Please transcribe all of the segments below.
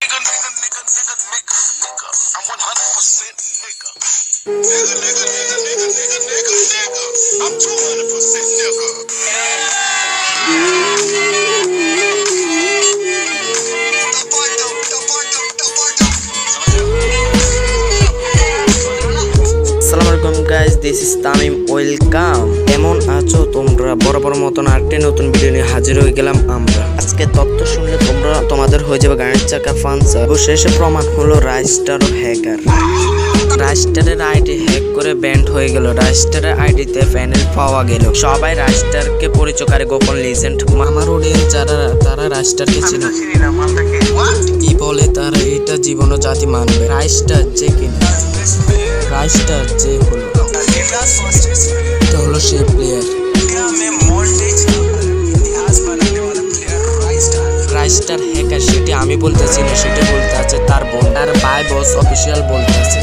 I'm 100% nigga. Nigga. I'm 200% nigga. আসসালামু আলাইকুম guys, this is Tamim. Welcome. কেমন আছো তোমরা? বরাবর মতন আরেকটি নতুন ভিডিও নিয়ে হাজির হয়ে গেলাম আমরা। আজকে তথ্য শুনলে তোমাদের হয়ে যাবে গাড়ির চাকা ফান্সা। শেষে প্রমাণ হলো রাইস্টার ও হ্যাকার। রাইস্টারের আইডি হ্যাক করে ব্যান্ড হয়ে গেল। রাইস্টারের আইডিতে প্যানেল পাওয়া গেল। সবাই রাইস্টারকে পরিচয়কারী গোপন লিজেন্ড। আমার অডিয়েন্স যারা, তারা রাইস্টারকে চিনে। কি বলে তারা? এটা জীবন ও জাতি মানবে। রাইস্টার যে কিনা, রাইস্টার যে হলো, এটা হলো সে প্লেয়ার। রাইস্টার হ্যাকার সেটি আমি বলতেছি না, সেটি বলতে আছে তার বোন, তার ভাই বস অফিসিয়াল বলতে আছে।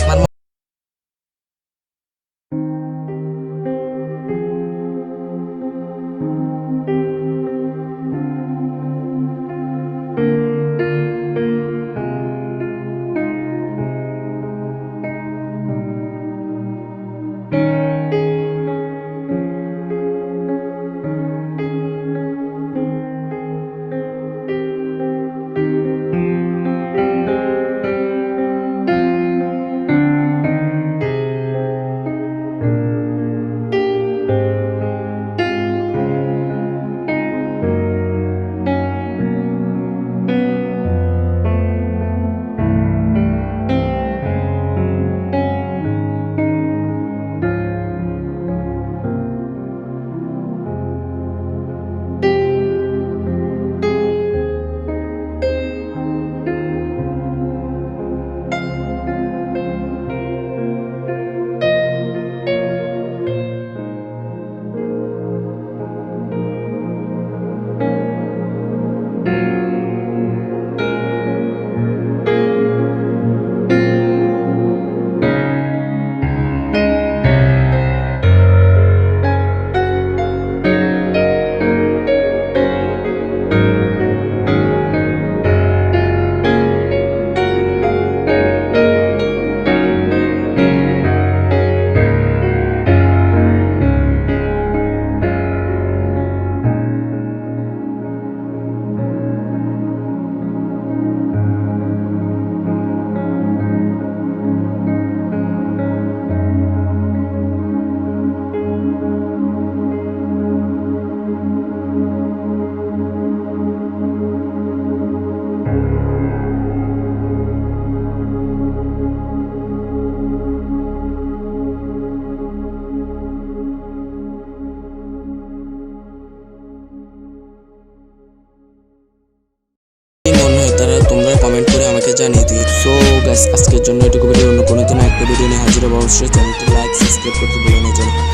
তোমরা কমেন্ট করে আমাকে জানিয়ে দিও। সো গাইস, আজকের জন্য এটুকু ভিডিও। অন্য কোনো দিন একটা ভিডিও নিয়ে হাজির হবো। অবশ্যই চ্যানেলটি লাইক, সাবস্ক্রাইব করতে ভুলো না যেন।